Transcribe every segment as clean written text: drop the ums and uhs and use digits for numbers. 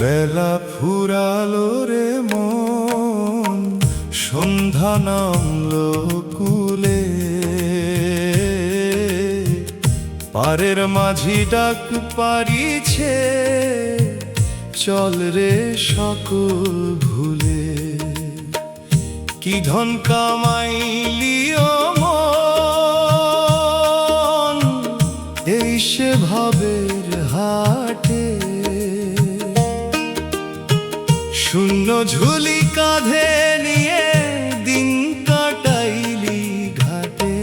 বেলা ফুরালো রে মন, সন্ধ্যা নামলো কুলে। পারের মাঝি ডাক পারিছে, চল রে সকল ভুলে। কি ধন কামাইলি ও মন, এই সে ভাবের হাটে। শূন্য ঝুলি কাঁধে নিয়ে দিন কাটাইলি ঘাটে।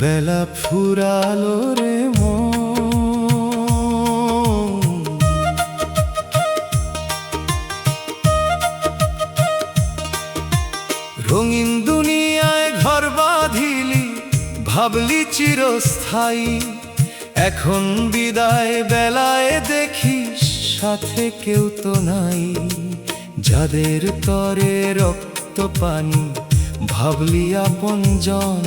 বেলা ফুরালো রে মন। রঙিন দুনিয়ায় ঘর বাঁধিলি, ভাবলি চিরস্থায়ী। এখন বিদায় বেলায় দেখিস, সাথে কেউ তো নাই। যাদের তরে রক্ত পানি, ভাবলি আপনজন।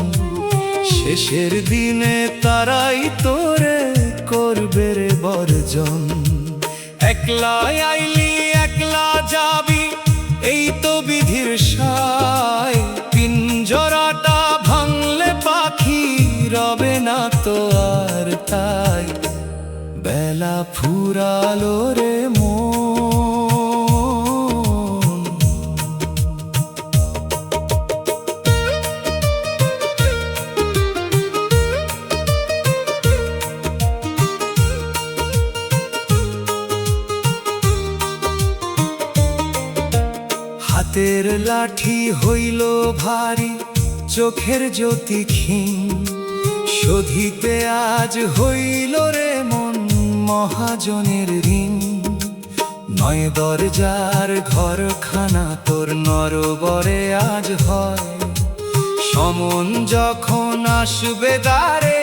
শেষের দিনে তারাই তোরে করবে রে বর্জন। একলা আইলি একলা যাবি, এই তো বিধির সায়। পিঞ্জরাটা ভাঙলে পাখি রবে না তো আর তাই। বেলা ফুরালো রে মন। হাতের লাঠি হইল ভারী, চোখের জ্যোতি ক্ষীণ। শোধিতে আজ হইল রে মন, মহাজনের ঋণ। নয় দরজার ঘরখানা তোর নরবরে আজ হয়। সমন যখন আসবে দ্বারে,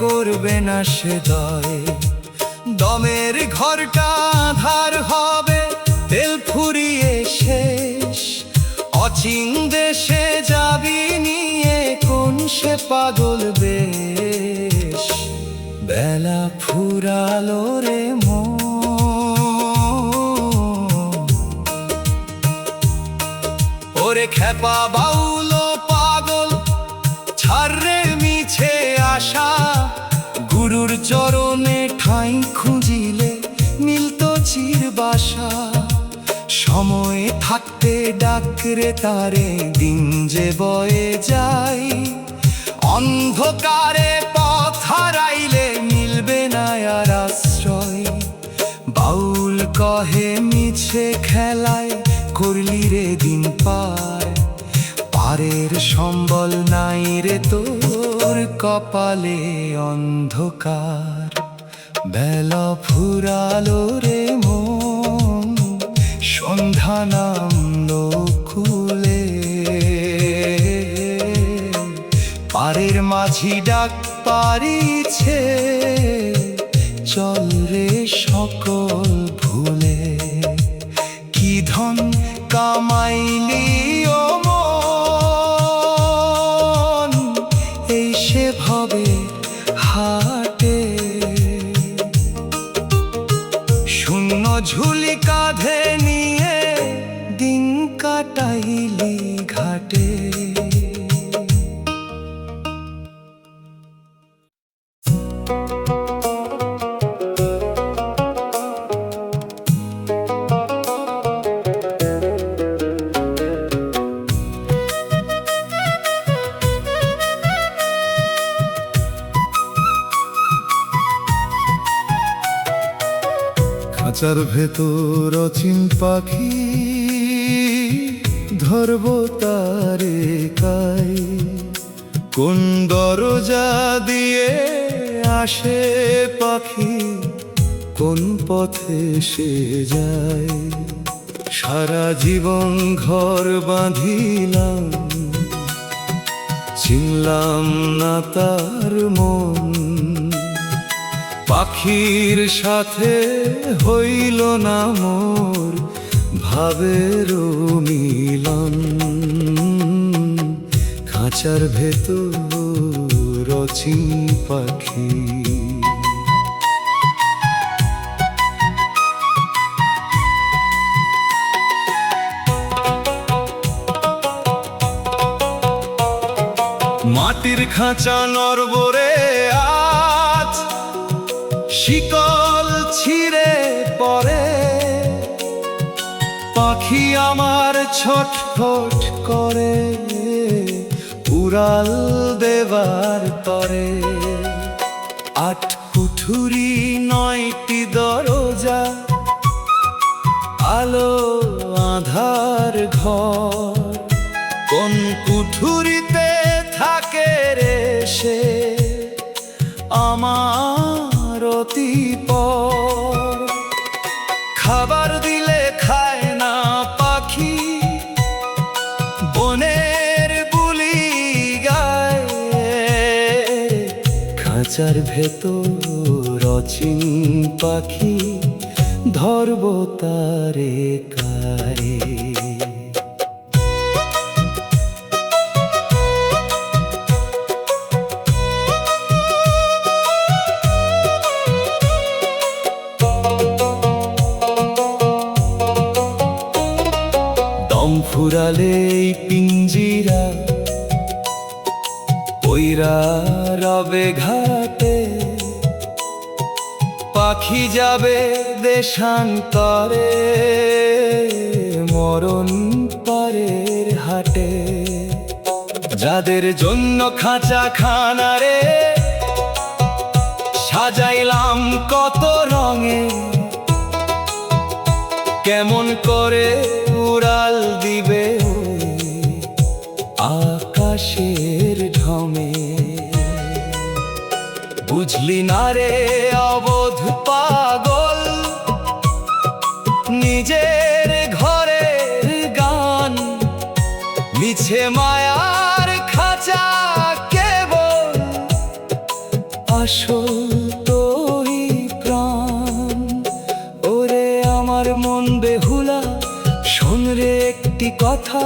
করবে না সে দয়। দমের ঘরটা আঁধার হবে, তেল ফুরিয়ে শেষ। অচিন দেশে যাবি নিয়ে, কোন সে পাগল বেশ। বেলা ফুরালো রে মন। ওরে খেপা বাউল পাগল, ছাড় রে মিছে আশা। গুরুর চরণে ঠাঁই খুঁজিলে, মিলত চির বাসা। সময় থাকতে ডাকরে তারে, দিন যে বয়ে যায়। অন্ধকারে পথ হারাইলে, মিলবে না আর আশ্রয়। বাউল কহে মিছে খেলায়, করলি রে দিন পার। পারের সম্বল নাই রে তোর, কপালে অন্ধকার। বেলা ফুরালো রে মন, সন্ধ্যা নামলো কুলে। পারের মাঝি ডাক পারিছে, চল রে সকল ভুলে। কি ধন কামাইলি ও মন, এই সে ভবে হাটে। শূন্য ঝুলি কাঁধে নিয়ে, দিন কাটাইলি ঘাটে। খাঁচার ভেতর অচিন পাখি, ধরব তারে কাই। কোন দরজা দিয়ে আসে পাখি, কোন পথে সে যায়। সারা জীবন ঘর বাঁধিলাম, চিনলাম না তার মন। পাখির সাথে হইল না মোর, ভাবের মিলন। খাঁচার ভেতর অচিন পাখি। খাঁচা নড়বড়ে আজ শিকল ছিঁড়ে পড়ে, পাখি আমার ছটফট করে উড়াল দেবার তরে। আট কুঠুরি 9টি দরজা, আলো আঁধার ঘর, কোন কুঠুরিতে থাকে রে সে আমার অতিপর। খাবার দিলে খায় না পাখি, বনের বুলি গায়, খাঁচার ভেতর অচিন পাখি ধরব তারে কারে। দম ফুরালে পিঞ্জিরা পইরা রবে ঘাটে, পাখি যাবে দেশান্তরে মরণ পারের হাটে। যাদের জন্য খাঁচা খানারে সাজাইলাম কত রঙে, কেমন করে উড়াল দিবে আকাশের ঢমে। বুঝলি না রে অবোধ পাগল, নিজের ঘরের গান মিছে মায়ার খাঁচা কেবল, আসল তোই প্রাণ। ওরে আমার মন বেহুলা, শোন রে একটি কথা,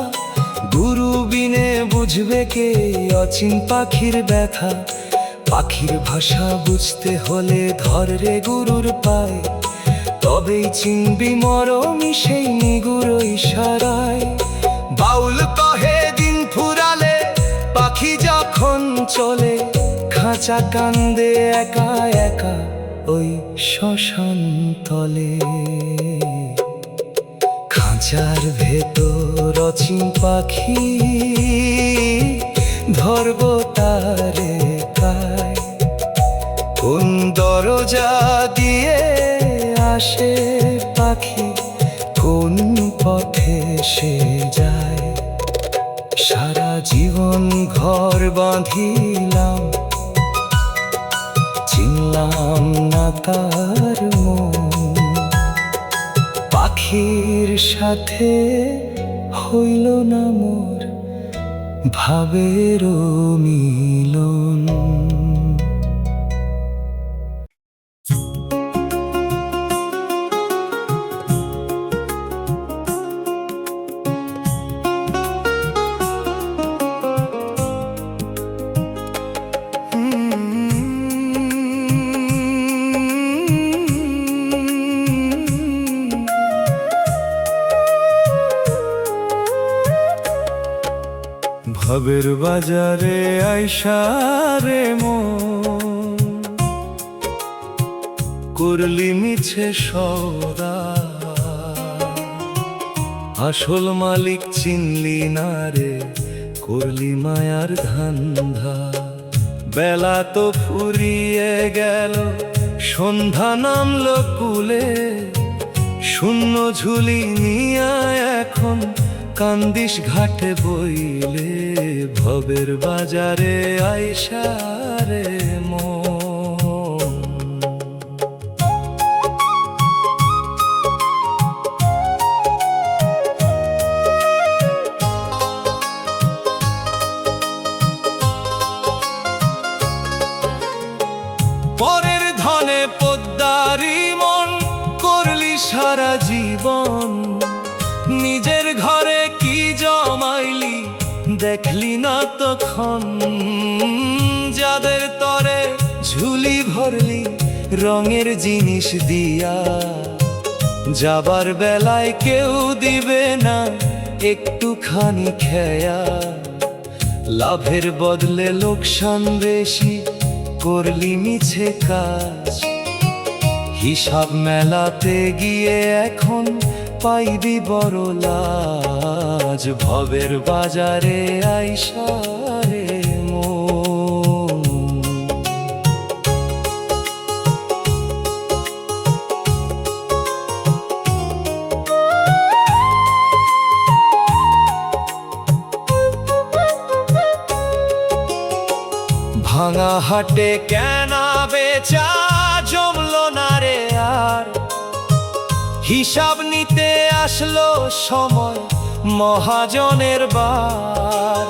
গুরু বিনে বুঝবে কে অচিন পাখির ব্যথা। পাখির ভাষা বুঝতে হলে ধর রে গুরুর পায়, তবেই চিনবি মরমি সেই নিগুড় ইশারায়। বাউল কহে দিন ফুরালে পাখি যখন চলে, খাঁচা কান্দে একা একা ওই শ্মশান তলে। খাঁচার ভেতর অচিন পাখি ধরব তারে কায়, কোন দরজা দিয়ে আসে পাখি, কোন পথে সে যায়। সারা জীবন ঘর বাঁধিলাম, চিনলাম না তার মন। পাখির সাথে হইল না মোর ভাবের মিলন। ভাবের বাজারে আইসা রে মন, করলি মিছে সওদা, আসল মালিক চিনলি না রে, করলি মায়ার ধান্ধা। বেলা তো ফুরিয়ে গেল, সন্ধ্যা নামলো কুলে, শূন্য ঝুলি নিয়া এখন কান্দিস ঘাটে বইলে। ভবের বাজারে আইসা রে মন। পরের ধনে পোদ্দারি মন করলি সারা জীবন, নিজের ঘরে কি জমাইলি দেখলি না তখন। যাদের তরে ঝুলি ভরলি রঙের জিনিস দিয়া, যাবার বেলায় কেউ দিবে না একটুখানি খেয়া। লাভের বদলে লোকসান বেশি, করলি মিছে কাজ। হিসাব মেলাতে গিয়ে এখন পাইবি বড় লাজ। ভবের বাজারে আইসা রে মন, ভাঙা হাটে কেনা বেচা জমলো না রে আর। হিসাব নিতে আসলো সময় মহাজনের বার।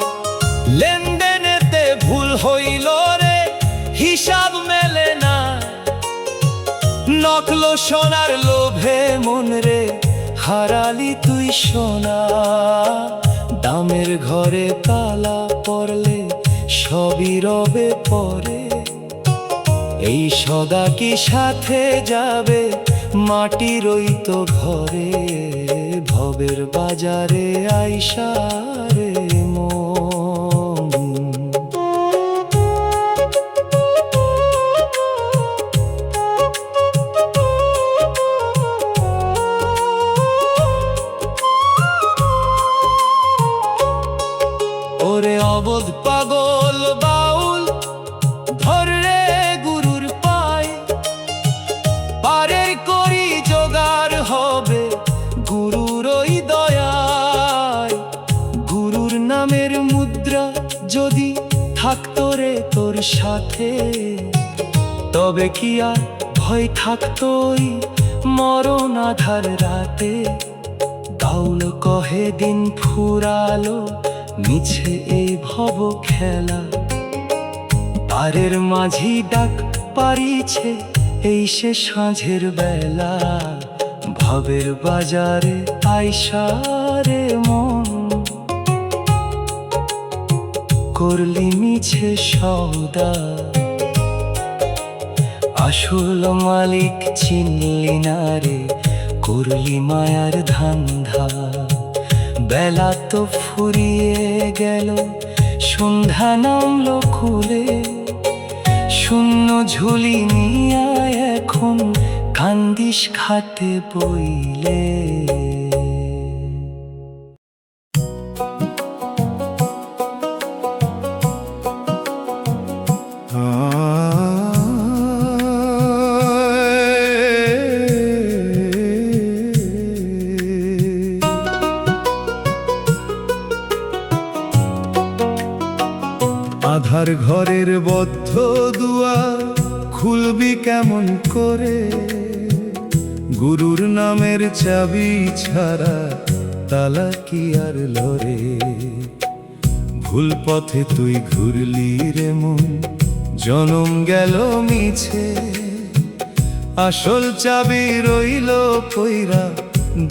লেনদেনেতে ভুল হইল রে, হিসাব মেলে না। নকল সোনার লোভে মন রে হারালি তুই সোনা। দামের ঘরে তালা পড়লে সবই রবে পরে। এই সদা কি সাথে যাবে মাটির ওই তো ঘরে। ভবের বাজারে আইসা রে মন, ওরে অবোধ পাগল বাউল ধর রে গুরুর পায়। পারের করি জোগাড় হবে গুরুর ওই দয়ায়। গুরুর নামের মুদ্রা যদি থাকতো রে তোর সাথে, তবে কি আর ভয় থাকতো ওই মরণ আধার রাতে। গাউল কহে দিন ফুরালো মিছে এই ভব খেলা। পারের মাঝি ডাক পারিছে এই সে সাঁঝের বেলা। ভবের বাজারে আইসা রে মন, করলি মিছে সওদা। আসল মালিক চিনলি না রে, করলি মায়ার ধান্ধা। বেলা তো ফুরিয়ে গেল, সন্ধ্যা নামলো খুলে। শূন্য ঝুলি নিয়া এখন কান্দিস খাটে বইলে। আধার ঘরের বদ্ধ দুয়ার খুলবি কেমন করে। গুরুর নামের চাবি ছাড়া তালা কি আর লরে। ভুল পথে তুই ঘুরলি রে মন, জনম গেল মিছে। আসল চাবি রইল পইরা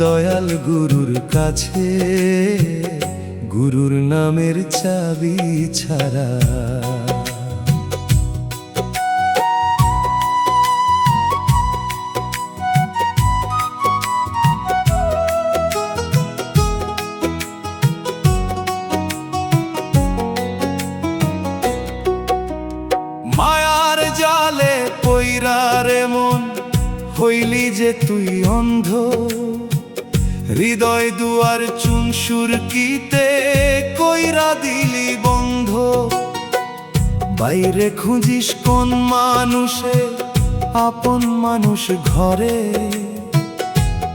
দয়াল গুরুর কাছে। গুরুর নামের চাবি ছাড়া মায়ার জালে পইরা রে মন, হইলি যে তুই অন্ধ। হৃদয় দুয়ার চুন সুরকিতে কইরা দিলি বন্ধ। বাইরে খুঁজিস কোন মানুষে, আপন মানুষ ঘরে।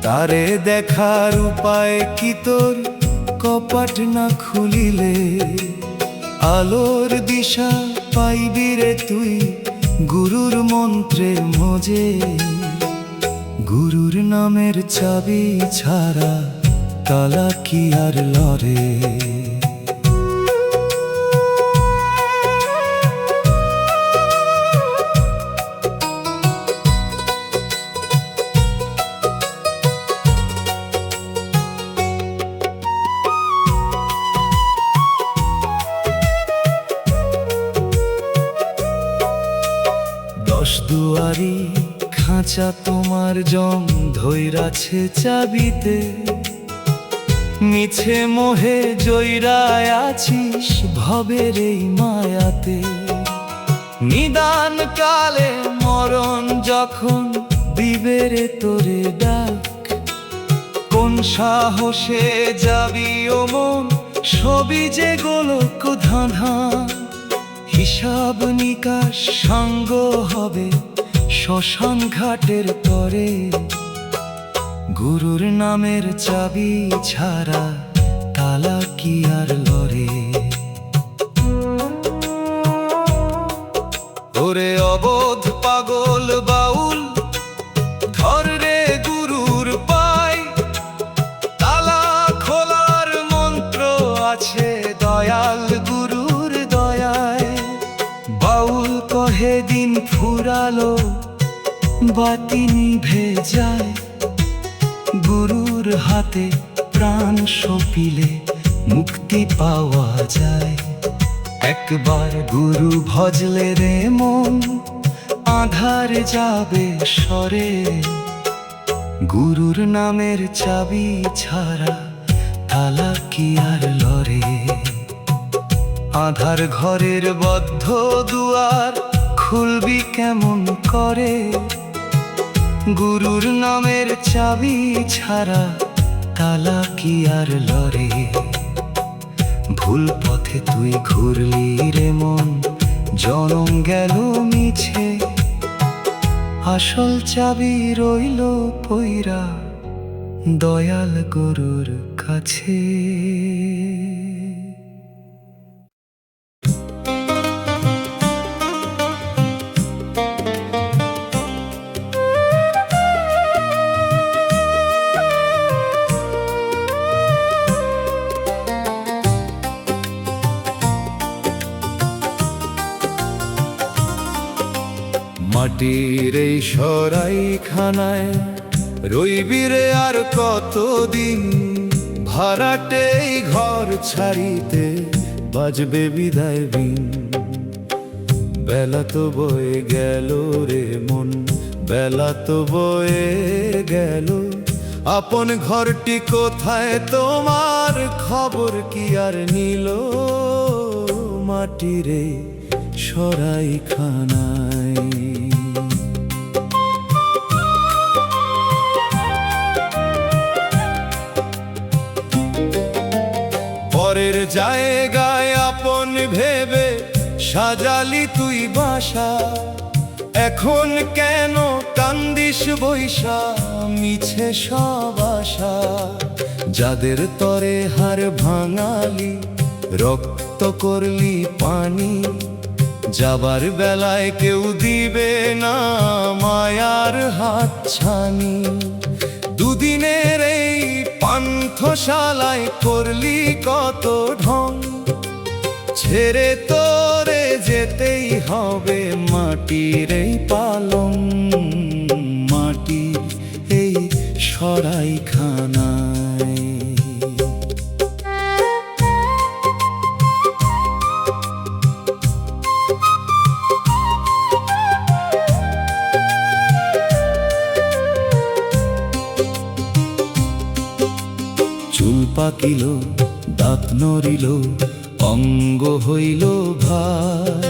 তারে দেখার উপায় কি তোর কপাট না খুলিলে। আলোর দিশা পাইবি রে তুই গুরুর মন্ত্রে মজে। গুরুর নামের চাবি ছাড়া তালা কি আর লরে। দশ দুয়ারি খাঁচা তোমার জং ধইরাছে চাবিতে। মিছে মোহে জয়রায় আছিস ভবের এই মায়াতে। নিদান কালে মরণ যখন দিবে রে তোরে ডাক, কোন সাহসে যাবি ও মন সবই যে গোলক ধাঁধা। হিসাব নিকাশ সাঙ্গ হবে শ্মশান ঘাটের তরে, গুরুর নামের চাবি ছাড়া তালা কি আর লড়ে। ওরে অবোধ পাগল বাউল, ধর রে গুরুর পাই, তালা খোলার মন্ত্র আছে দয়াল গুরুর দয়ায়। বাউল কহে দিন ফুরালো বাতি নিভে যায়, গুরুর হাতে প্রাণ সঁপিলে মুক্তি পাওয়া যায়। একবার গুরু ভজলে রে মন আধার যাবে সরে, গুরুর নামের চাবি ছাড়া তালা কি আর লড়ে। আধার ঘরের বদ্ধ দুয়ার খুলবি কেমন করে, গুরুর নামের চাবি ছাড়া তালা কি আর লড়ে। ভুল পথে তুই ঘুরলি রে মন, জনম গেল মিছে, আসল চাবি রইল পইরা দয়াল গুরুর কাছে। মাটির এই সরাইখানায় রইবি রে আর কতদিন, ভাড়াটে এই ঘর ছাড়িতে বাজবে বিদায় বিন। বেলা তো বয়ে গেল রে মন, বেলা তো বয়ে গেল, আপন ঘরটি কোথায় তোমার খবর কি আর নিল। মাটির এই সরাইখানায় পরের জায়গায় আপন ভেবে সাজালি তুই বাসা, এখন কেন কান্দিস বৈশা মিছে সব আশা। যাদের তরে হার ভাঙালি রক্ত করলি পানি, যাবার বেলায় কেউ দিবে না মায়ার হাত ছানি। দুদিনের এই পান্থশালায় করলি কত ঢং, ছেড়ে তোরে যেতেই হবে মাটির এই পালং। মাটির এই সরাইখানায় চুল পাকিল দাঁত নড়িল অঙ্গ হইল ভার,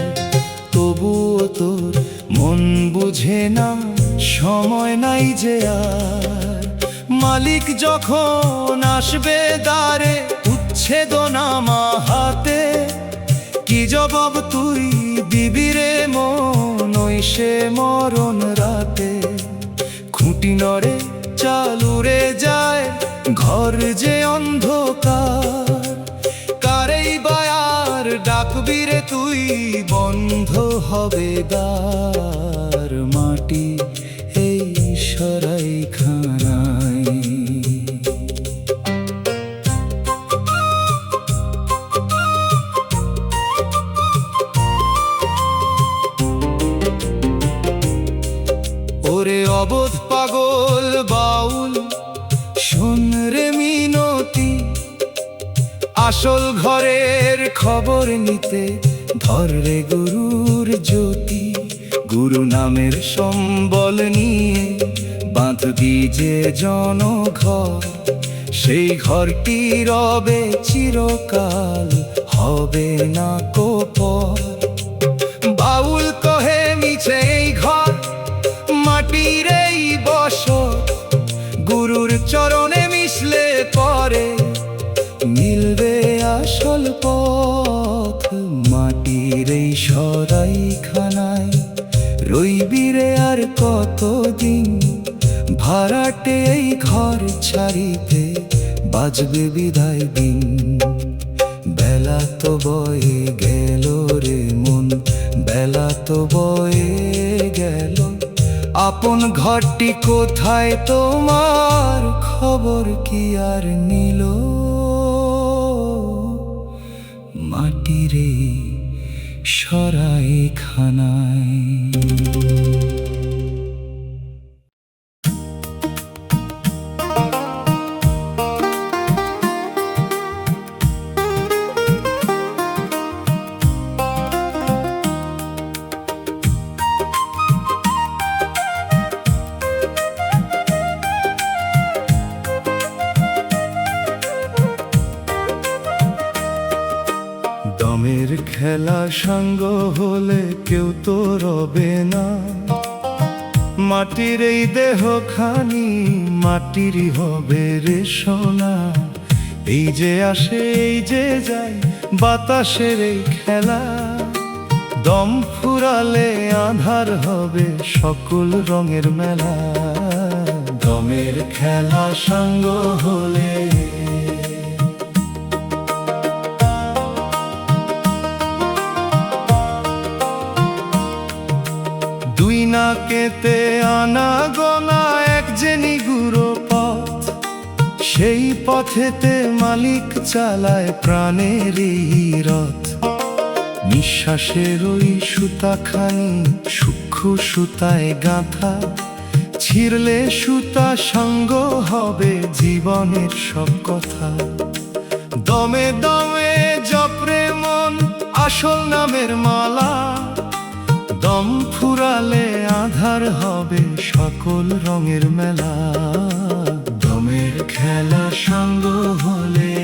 তবুও তোর মন বুঝে না সময় নাই যে আর। মালিক যখন আসবে দ্বারে উচ্ছেদনামা হাতে, কি জবাব তুই দিবি রে মন ওই সে মরণ রাতে। খুঁটি নড়ে চাল উড়ে যায় ঘর যে অন্ধকার, কারেই বায়ার ডাকবি রে তুই বন্ধ হবে দ্বার। মাটি এই সরাইখানায় ওরে অবোধ পাগল বাউল, শোন রে মিনতি, আসল ঘরের খবর নিতে ধর রে গুরুর জ্যোতি। গুরু নামের সম্বল নিয়ে বাঁধবি যে জনঘর, সেই ঘরটি রবে চিরকাল, হবে না কোপর। বাউল কহে মিছে এই ঘর, মাটির এই বসর, গুরুর চরণে মিশলে পরে মিলবে আসল পথ। মাটির এই সরাইখানায় রইবিরে আর কতদিন, ভাড়াটে এই ঘর ছাড়িতে বাজবে বিদায় দিন। বেলা তো বয়ে গেল রে মন, বেলা তো বয়ে গেল, আপন ঘরটি কোথায় তোমার, খবর কি আর নিল। মাটির এই সরাইখানায়। দমের খেলা সঙ্গ হলে কেউ তো রবে না, মাটির এই দেহখানি মাটিরই হবে রে সোনা। এই যে আসে এই যে যায় বাতাসের এই খেলা, দম ফুরালে আঁধার হবে সকল রঙের মেলা। দমের খেলা সঙ্গ হলে দুই নাকেতে আনা গোনা এক যে নিগুড়ো পথ, সেই পথেতে মালিক চালায় প্রাণের এই রথ। নিঃশ্বাসের ওই সুতাখানি সূক্ষ্ম সুতায় গাঁথা, ছিঁড়লে সুতা সঙ্গ হবে জীবনের সব কথা। দমে দমে জপরে মন আসল নামের মালা, দম ফুরালে আধার হবে সকল রঙের মেলা। দমের খেলা সঙ্গ হলে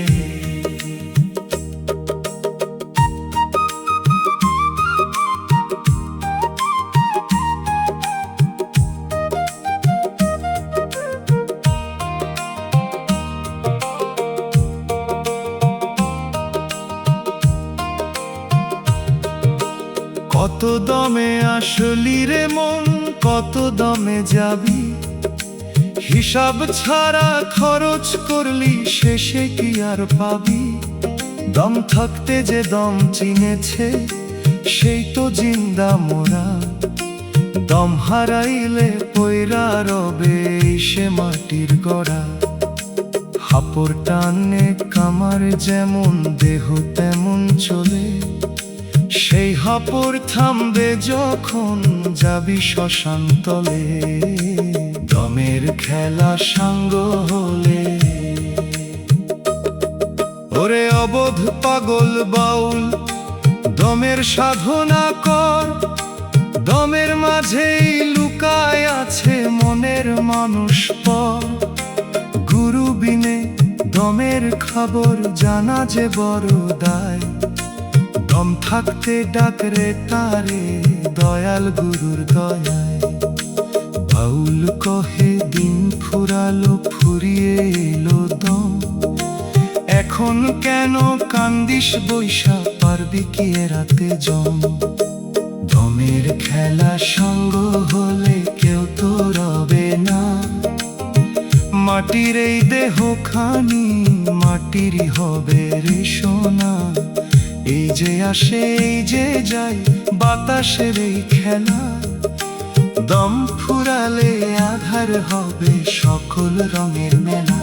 কত দমে আসলি রে মন, কত দমে যাবি, হিসাব ছাড়া খরচ করলি শেষে কি আর পাবি। দম থাকতে যে দম চিনেছে সেই তো জিন্দা মোরা, দম হারাইলে পয়রা রবে সে মাটির গড়া। হাপর টানে কামার যেমন দেহ তেমন চলে, সেই হাপর থামবে যখন যাবি শ্মশান তলে। দমের খেলা সঙ্গ হলে ওরে অবোধ পাগল বাউল, দমের সাধনা কর। দমের মাঝেই লুকায় আছে মনের মানুষ পর। গুরু বিনে দমের খবর জানা যে বড় দায়, দম থাকতে ডাকরে তারে দয়াল গুরুর দয়ায়। বাউল কহে দিন ফুরালো ফুরিয়ে এলো দম, এখন কেন কান্দিস বৈশা, পারবি কি এড়াতে জম। দমের খেলা সঙ্গ হলে কেউ তো রবে না, মাটির এই দেহখানি মাটিরই হবে রে সোনা। এই যে আসে এই যে যায় বাতাসের এই খেলা, দম ফুরালে আধার হবে সকল রঙের মেলা।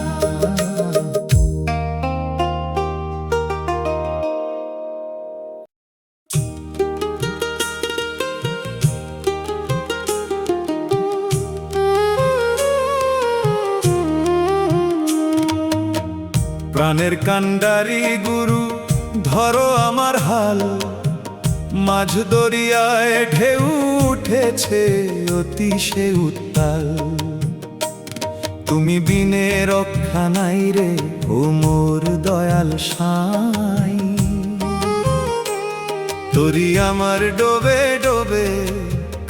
প্রাণের কান্ডারি গুরু ধরো আমার হাল, মাঝ দরিয়ায় ঢেউ উঠেছে অতি সে উত্তাল। তুমি বিনে রক্ষা নাই রে ও মোর দয়াল সাই। তোরি আমার ডোবে ডোবে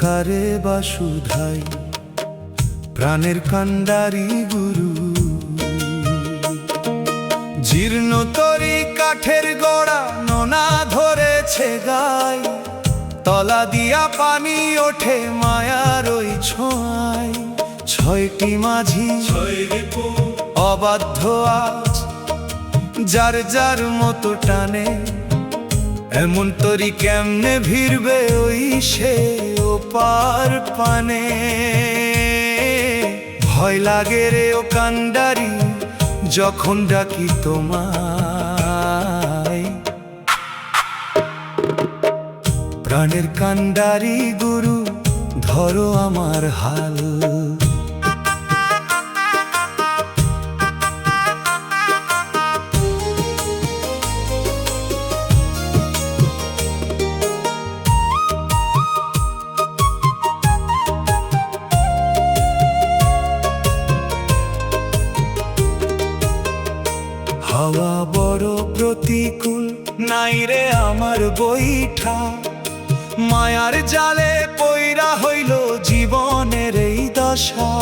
কারে বাসুধাই, প্রাণের কান্ডারি গুরু। জীর্ণ তরি কাঠের গড়া নোনা ধরেছে গাই, তলা দিয়া পানি ওঠে মায়ার ওই ছোঁয়ায়। ছয়টি মাঝি অবাধ্য আজ যার যার মতো টানে, এমন তরি কেমনে ভিড়বে ওই সে ওপার পানে। ভয় লাগে রে ও কান্ডারি যখন ডাকি তোমায়, প্রাণের কান্ডারি গুরু ধরো আমার হাল। হাওয়া বড় প্রতিকূল নাই রে আমার বৈঠা, মায়ার জালে পইরা হইল জীবনের এই দশা।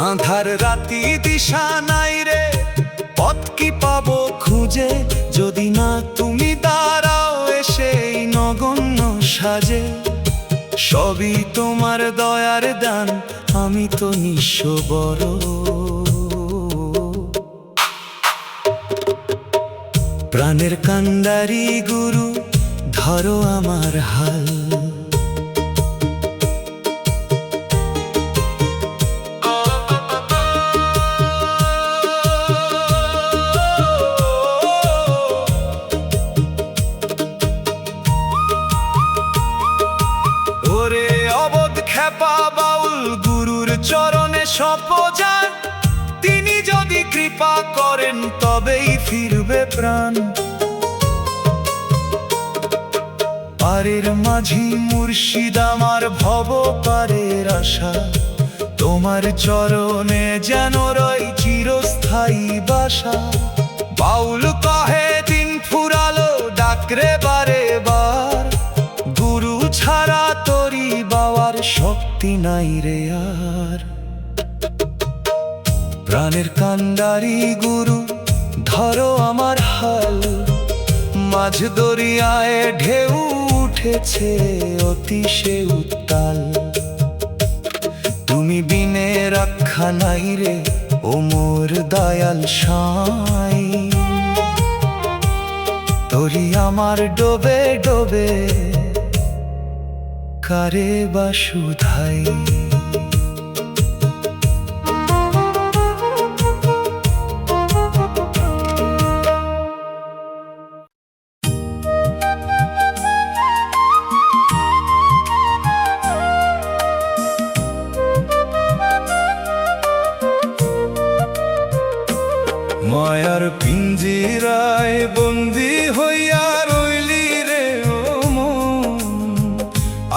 আঁধার রাতি দিশা নাই রে, পথ কি পাবো খুঁজে, যদি না তুমি দাঁড়াও এসে এই নগণ্য সাজে। সবই তোমার দয়ার দান, আমি তো নিঃস্ব বড়। প্রাণের কান্ডারি গুরু ধরো আমার হাল। ওরে অবধ খেপা বাউল গুরুর চরণে সপজান, তিনি যদি কৃপা করেন তবেই ফিরবে প্রাণ। পারের মাঝি মুর্শিদ আমার ভব পারের আশা, তোমার চরণে যেন রয় চিরস্থায়ী বাসা। বাউল কহে দিন ফুরালো ডাকরে বারে বার, গুরু ছাড়া তরি বাবার শক্তি নাই রে আর। প্রাণের কান্ডারি গুরু ধরো আমার হাল, মাঝ দরিয়ায় ঢেউ উঠেছে অতিশে উত্তাল। তুমি বিনে রক্ষা নাই রে ও মোর দয়াল সাই, তরি আমার ডোবে ডোবে কারে বাসুধাই। মায়ার পিঞ্জিরায় বন্দি হইয়া রইলি রে ও মন,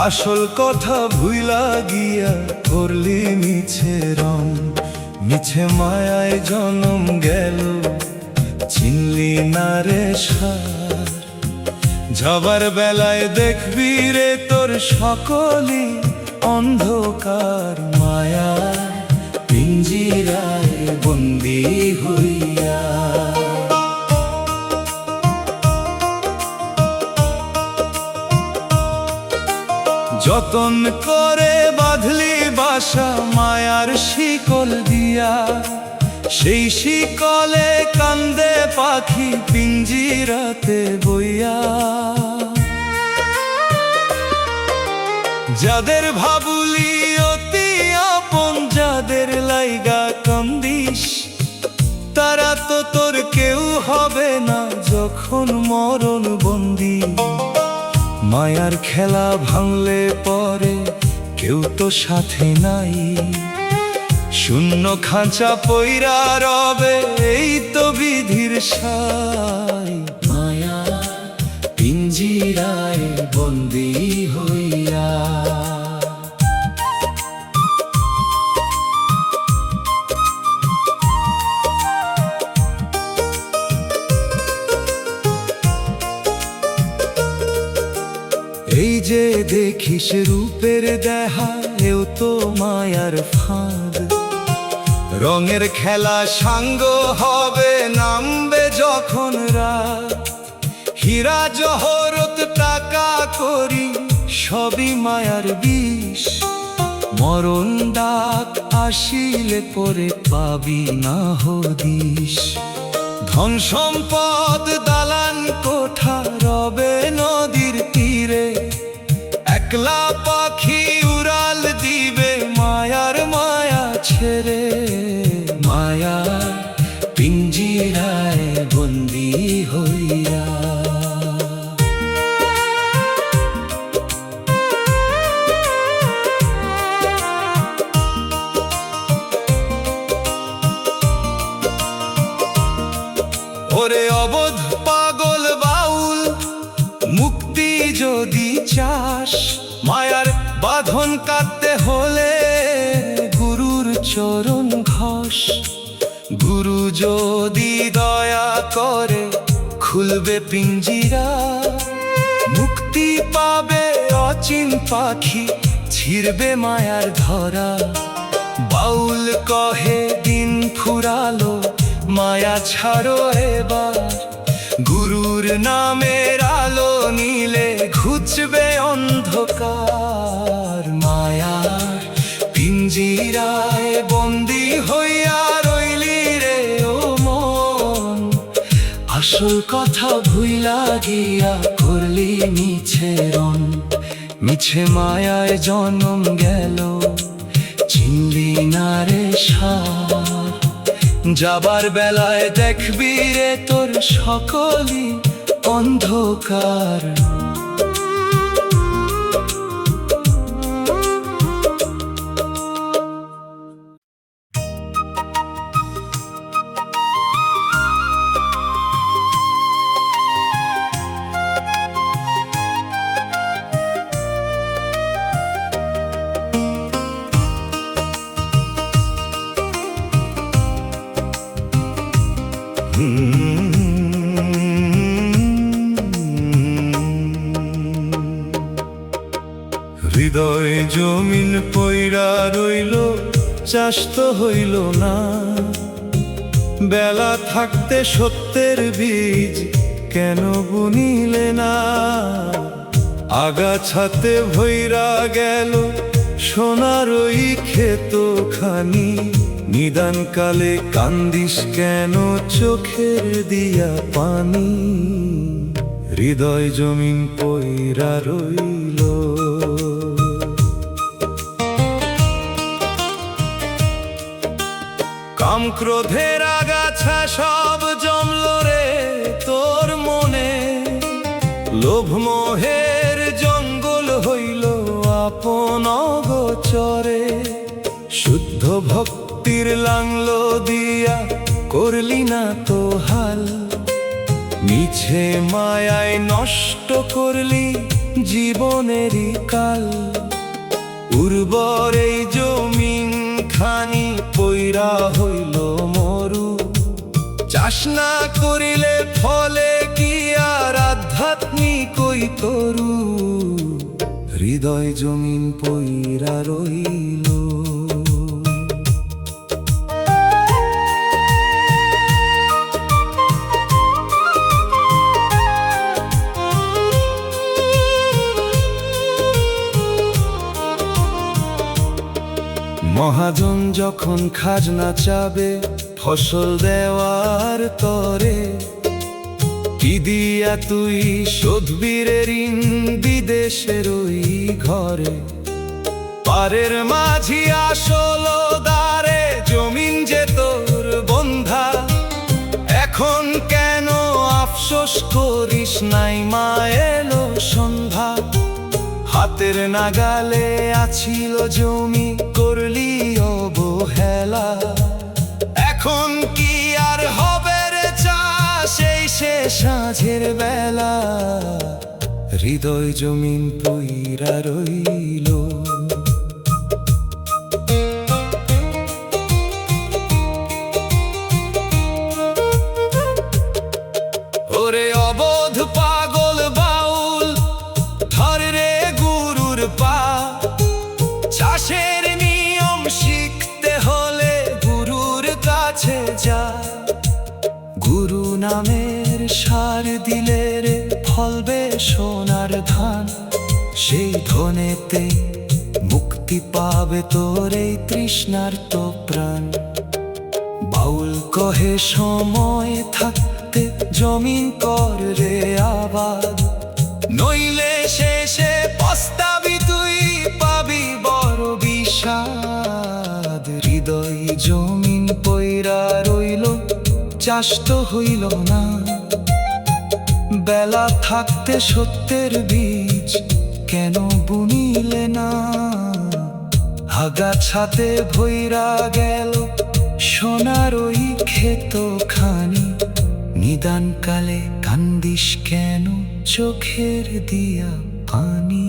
আসল কথা ভুইলা গিয়া করলি মিছে রং। মিছে মায়ায় জনম গেল চিনলি না রে সার, যাবার বেলায় দেখবি রে তোর সকলই অন্ধকার। মায়া পিঞ্জিরায় বন্দি হইয়া যতন করে বাঁধলি বাসা মায়ার শিকল দিয়া, সেই শিকলে কান্দে পাখি পিঞ্জিরাতে বইয়া। যাদের ভাবুলি অতি আপন, যাদের লাইগা কান্দিস, তারা তো তোর কেউ হবে না যখন মরণ বন্দি। মায়ার খেলা ভাঙলে পরে কেউ তো সাথে নাই, শূন্য খাঁচা পইরা রবে এই তো বিধির সাই। মায়া পিঞ্জিরায় বন্দি হইয়া দেখিস রূপের দেহা এও তো মায়ার ফাঁদ। রঙের খেলা সাঙ্গ হবে নামবে যখন রাত, হীরা জহরত টাকা করি সবই মায়ার বিষ। মরণ ডাক আসিলে পরে পাবি না হদিস। ধন সম্পদ দালান কোঠা রবে নদীর তীরে, একলা পাখি উড়াল দিবে মায়ার মায়া ছেড়ে। মায়ার পিঞ্জিরায় বন্দী হইয়া। ওরে অবোধ পাগল বাউল, মুক্তি যদি চাস, মায়ার বাঁধন কাটতে হলে গুরুর চরণ ঘষ। গুরু যদি দয়া করে খুলবে পিঞ্জিরা, মুক্তি পাবে অচিন পাখি ছিড়বে মায়ার ধরা। বাউল কহে দিন ফুরালো মায়া ছাড়ো এবার, গুরুর নামের আলো নিলে ঘুচবে অন্ধকার। মায়ার পিঞ্জিরায় বন্দী হইয়া রইলি রে ও মন, আসল কথা ভুইলা গিয়া করলি মিছে রণ। মিছে মায়ায় জন্ম গেল চিনলি না রে সার, যাবার বেলায় দেখবি রে তোর সকলই অন্ধকার। হৃদয় জমিন পইরা রইল, চাষ তো হইল না। বেলা থাকতে সত্যের বীজ কেন বুনিলে না? আগাছাতে ভইরা গেল সোনার ওই ক্ষেত খানি, নিদান কালে কান্দিস কেন চোখের দিয়া পানি? হৃদয় জমিন পইরা রইল। কাম ক্রোধের আগাছা সব জমল রে তোর মনে, লোভ মোহের জঙ্গল হইল আপন অগোচরে। শুদ্ধ ভক্তির লাংলো দিয়া করলি না তো হাল, মিছে মায়ায় নষ্ট করলি জীবনেরই কাল। উর্বর এই জমিন খানি পইরা হইল মরু, চাষ না করিলে ফলে কি আর আধ্যাত্মিক ওই তরু? হৃদয় জমিন পইরা রইল। মহাজন যখন খাজনা চাবে ফসল দেওয়ার তরে, কি দিয়া তুই শোধবি রে ঋণ বিদেশের ওই ঘরে? পারের মাঝি আসল দারে জমিন যে তোর বন্ধা, এখন কেন আফসোস করিস নাই মা এলো সন্ধ্যা? হাতের নাগালে আছিল জমি করলি অবহেলা, এখন কি আর হবে রে চাষ এই শেষ সাঁঝের বেলা? হৃদয় জমিন পইরা রইল। ওরে অবোধ পাগল বাউল, ধর রে গুরুর নামের সার দিলে রে ফলবে সোনার ধান, সেই ধনেতে মুক্তি পাবে তোর এই তৃষ্ণার্ত প্রাণ। বাউল কহে সময় থাকতে জমিন কর রে আবাদ, নইলে শেষে পস্তাবি তুই, পাবি বড় বিষাদ। হৃদয় জমিন পইরা রইল, চাষ তো হইল না, বেলা থাকতে সত্যের বীজ কেন বুনিলে না? আগাছাতে ভইরা গেল সোনার ওই ক্ষেত খানি, নিদান কালে কান্দিস কেন চোখের দিয়া পানি?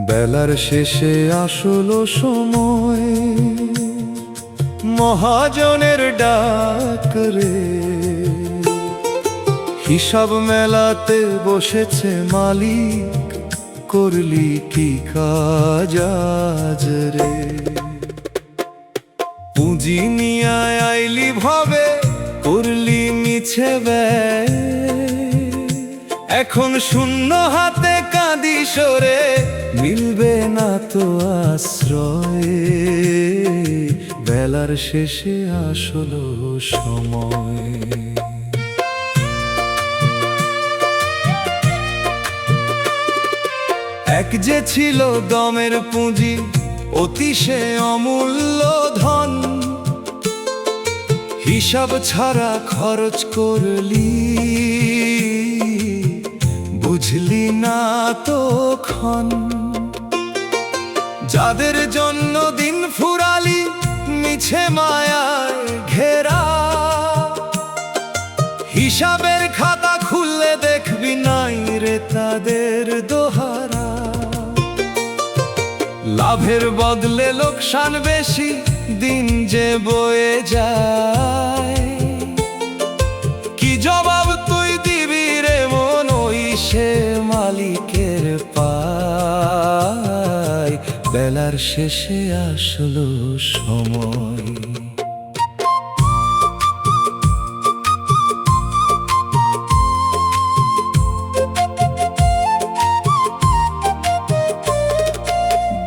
বেলার শেষে আসলো সময়, মহাজনের ডাক রে, হিসাব মেলাতে বসেছে মালিক, করলি কি কাজ আজ রে? পুঁজি নিয়ে আইলি ভাবে, করলি মিছে ব্যয়, এখন শূন্য হাতে কাঁদি সরে, মিলবে না তো আশ্রয়। বেলার শেষে আসলো সময়। এক যে ছিল দমের পুঁজি, অতি সে অমূল্য ধন, হিসাব ছাড়া খরচ করলি, বুঝলি না তখন। যাদের জন্য দিন ফুরালি মিছে মায়ায় ঘেরা, হিসাবের খাতা খুললে দেখবি নাই রে তাদের দোহারা। লাভের বদলে লোকসান বেশি, দিন যে বয়ে যায়, কি জবাব তুই দিবি রে মন ওই সে মালিকের পায়? বেলার শেষে আসলো সময়।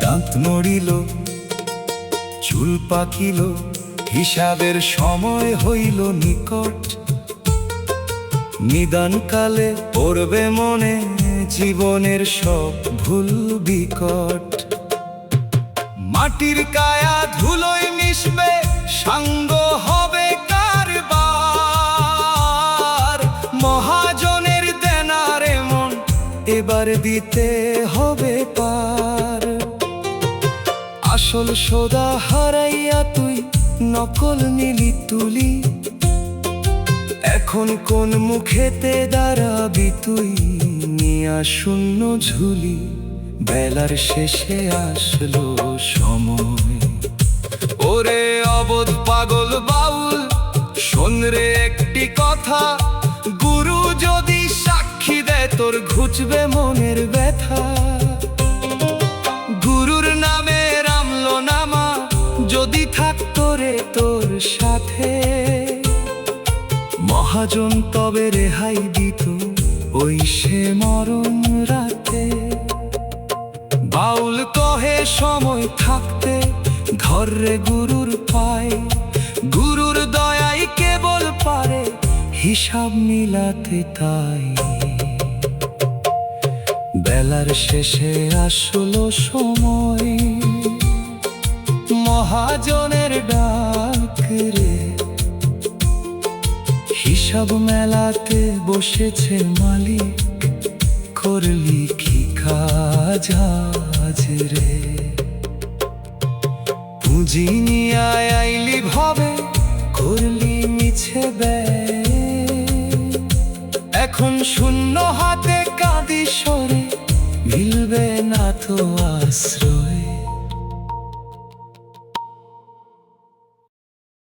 দাঁত নড়িল, চুল পাকিল, হিসাবের সময় হইল নিকট, নিদান কালে পড়বে মনে জীবনের সব ভুল বিকট। মাটির কায়া ধুলোয় মিশবে, সাঙ্গ হবে কারবার, মহাজনের দেনার মন এবার দিতে হবে পার। আসল সোদা হারাইয়া তুই নকল নিলি তুলি, এখন কোন মুখেতে দাঁড়াবি তুই নিয়া শূন্য ঝুলি? বেলার শেষে আসলো সময়। ওরে অবোধ পাগল বাউল, শোন রে একটি কথা, গুরু যদি সাক্ষী দেয় তোর ঘুচবে মনের ব্যথা। গুরুর নামে রামলো নামা যদি থাকতো রে তোর সাথে, মহাজন তবে রেহাই দিত ওই সে মরণ রাতে। বাউল কহে সময় থাকতে ধর রে গুরুর পায়, গুরুর দয়াই কেবল পারে হিসাব মিলাতে তাই। বেলার শেষে আসলো সময়, মহাজনের ডাক রে, হিসাব মেলাতে বসেছে মালিক, করলি কি কাজ আজ রে? পুঁজি নিয়ে আইলি ভাবে, করলি মিছে ব্যয়, এখন শূন্য হাতে কাঁদি সরে, মিলবে না তো আশ্রয়।